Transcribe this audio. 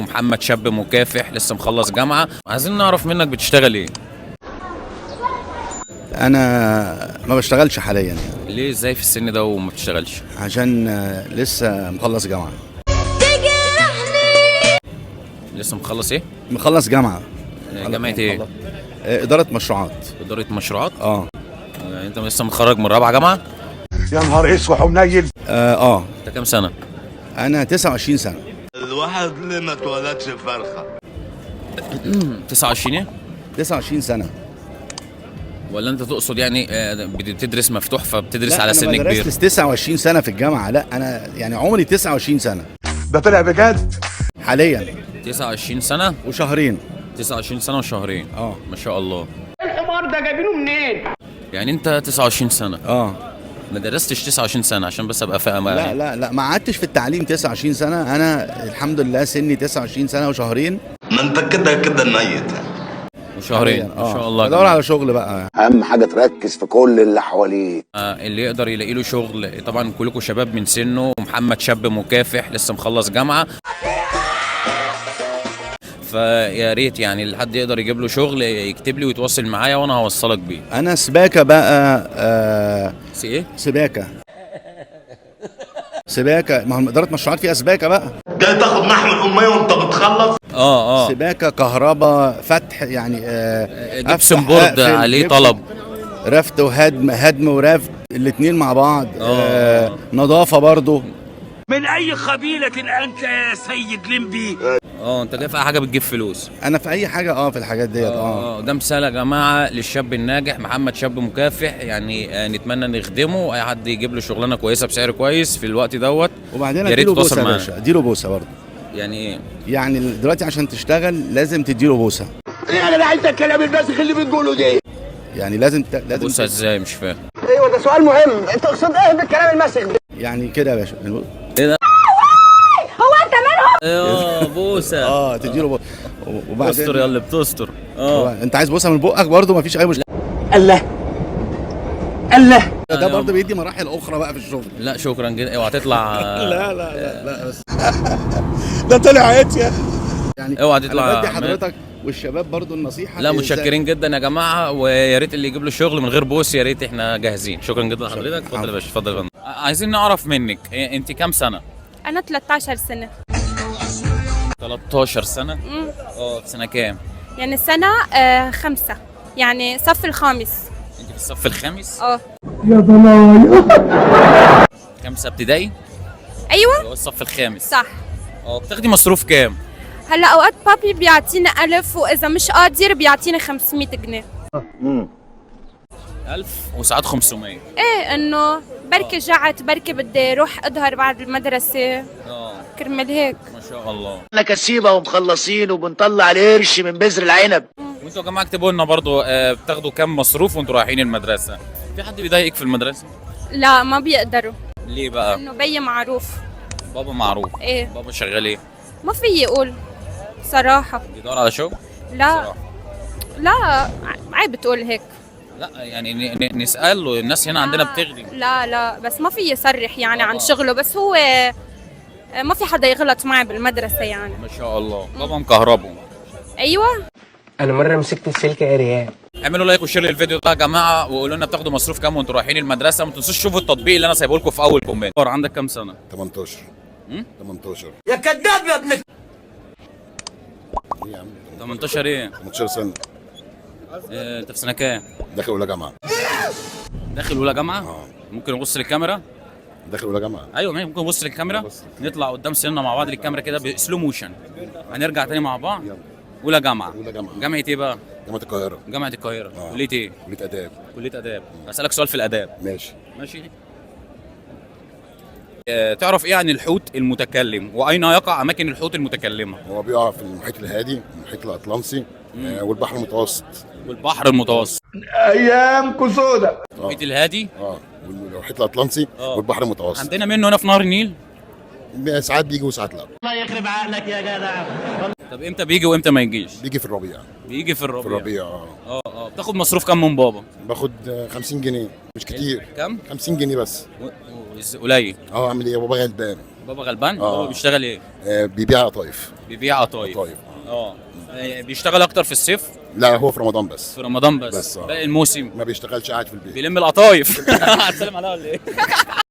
ومحمد شاب مكافح لسه مخلص جامعة. عايزين نعرف منك بتشتغل ايه؟ انا ما بشتغلش حاليا يعني ليه ازاي في السن ده وما بتشتغلش؟ عشان لسه مخلص جامعه. لسه مخلص ايه؟ مخلص جامعه. جامعة ايه؟ اداره مشروعات. إدارة مشروعات؟ اه يعني انت لسه متخرج من رابعة جامعة؟ يا نهار اسود ومنيل. انت كام سنة؟ انا 29 سنه. الواحد ليه ما اتولدش فرخه؟ 29 ايه؟ 29 سنه. ولا انت تقصد يعني بتدرس مفتوح فبتدرس لا على سن انا ما كبير؟ درستش 29 سنه في الجامعه، لا انا يعني عمري 29 سنه ده طلع بجد. حاليا 29 سنة؟ وشهرين. 29 سنة وشهرين. اه ما شاء الله. الحمار ده جايبينه منين؟ يعني انت 29 سنة اه ما درستش 29 سنة عشان بس ابقى فاهم لا يعني. لا ما قعدتش في التعليم 29 سنه، انا الحمد لله سني 29 سنة وشهرين. ما انت كده ميت. وشهرين ما شاء الله. بدور على شغل بقى. اهم حاجه تركز في كل اللي حواليك. اللي يقدر يلاقي له شغل، طبعا كلكم شباب من سنه، ومحمد شاب مكافح لسه مخلص جامعة، فيا ريت يعني اللي حد يقدر يجيب له شغل يكتب لي ويتواصل معايا وانا هوصلك بيه. انا سباكه بقى. سي ايه؟ سباكه. سباكه، ما هو اداره مشروعات فيها سباكه بقى. جاي تاخد محمل اميه وانت بتخلص؟ سباكه، كهرباء، فتح يعني جبسن بورد عليه طلب، رفت وهدم ورفت الاثنين مع بعض. نظافه برضو. من اي قبيلة انت يا سيد لمبي؟ انت جاي في اي حاجه بتجيب فلوس. انا في اي حاجه في الحاجات ديت. ده مثال يا جماعه للشاب الناجح محمد شاب مكافح، يعني نتمنى نخدمه واي حد يجيب له شغلانه كويسه بسعر كويس في الوقت دوت. وبعدين يا ريت اديله تتواصل بوسه يا معانا. باشا، اديله بوسه برضو. يعني ايه؟ يعني دلوقتي عشان تشتغل لازم تديله بوسه. انا عايز الكلام الباسخ اللي بتقوله ده. يعني لازم بوسه ازاي؟ مش فاهم. ايوه ده سؤال مهم، انت تقصد ايه بالكلام الماسخ ده؟ يعني كده يا باشا. ايه ده؟ هو انت منهم؟ بوسه. تديله بوسه. وبعدين بتستر يا اللي بتستر. انت عايز بوسه من بقك برضو، مفيش اي مشكله. الله ده برضه بيدي مراحل اخرى بقى في الشغل. لا شكرا جدا، اوعى تطلع. لا بس ده طلع عيت يا يعني اوعى تطلع. انا بدي حضرتك والشباب برضو النصيحه. لا متشكرين جدا يا جماعه، ويا ريت اللي يجيب له شغل من غير بوس، يا ريت احنا جاهزين. شكرا جدا لحضرتك. اتفضل يا باشا، اتفضل يا فندم. عايزين نعرف منك انت كام سنه؟ انا 13 سنة. 13 سنه. في سنه كام؟ يعني سنة 5، يعني صف الخامس. انت في الصف الخامس؟ يا خمسه ابتدائي؟ ايوه هو الصف الخامس. صح. بتاخدي مصروف كام؟ هلا اوقات بابي بيعطينا 1000، واذا مش قادر بيعطينا 500 جنيه. 1000 وساعات 500. ايه انه بركي جعت، بركي بدي اروح اظهر بعد المدرسة كرمال هيك. ما شاء الله. احنا كسيبه ومخلصين وبنطلع القرش من بذر العنب. وانتوا يا جماعه اكتبوا لنا برضو بتاخدوا كام مصروف وانتوا رايحين المدرسه؟ في حد بيضايقك في المدرسه؟ لا ما بيقدروا. ليه بقى؟ انه بي معروف. بابا معروف. ايه بابا شغال ايه؟ ما في يقول صراحة. بيدور على شغل؟ لا صراحة. لا عيب تقول هيك. لا يعني نسأل له، الناس هنا عندنا بتغلي. لا بس ما في يصرح يعني عن شغله، بس هو ما في حدا يغلط معي بالمدرسة يعني. ما شاء الله. بابا مكهربه. ايوه. انا مره مسكت السلك يا ريان. اعملوا لايك وشير للفيديو ده يا جماعه، وقولوا لنا بتاخدوا مصروف كام وانتوا رايحين المدرسه. ما تنسوش تشوفوا التطبيق اللي انا سايبه لكم في اول كومنت. عندك كام سنه؟ 18. 18 يا كذاب يا ابن. ايه يا عم؟ 18 ايه؟ 18 سنه. انت في سنه كام؟ داخل اولى جامعه. داخل اولى جامعه؟ ممكن نبص للكاميرا؟ داخل اولى جامعه. ايوه ممكن نبص للكاميرا. نطلع قدام سننا مع بعض للكاميرا كده بسلو موشن. هنرجع تاني مع بعض. اولى جامعه. اولى جامعه. جامعه ايه بقى؟ جامعه القاهره. جامعه القاهره. كليه ايه؟ كليه اداب. كليه اداب. هسألك سؤال في الاداب. ماشي. تعرف ايه عن الحوت المتكلم، واين يقع اماكن الحوت المتكلمه؟ هو بيقع في المحيط الهادي، المحيط الاطلنطي، والبحر المتوسط. والبحر المتوسط. ايامكم سودا. المحيط الهادي. والمحيط الاطلنطي والبحر المتوسط. عندنا منه هنا في نهر النيل. ساعات بيجي وساعات لا. الله يخرب عقلك يا جدع. طب امتى بيجي وامتى ما يجيش؟ بيجي في الربيع. بيجي في الربيع. في الربيع بتاخد مصروف كام من بابا؟ باخد 50 جنيه، مش كتير. كام؟ 50 جنيه بس. قليل. اعمل ايه يا بابا، غلبان. بابا غلبان؟ آه. بابا بيشتغل ايه؟ بيبيع قطايف. بيبيع قطايف. قطايف. اه بيشتغل اكتر في الصيف؟ لا هو في رمضان بس. في رمضان بس بس، باقي الموسم ما بيشتغلش، قاعد في البيت. بيلم القطايف. هتسلم عليها ولا ايه؟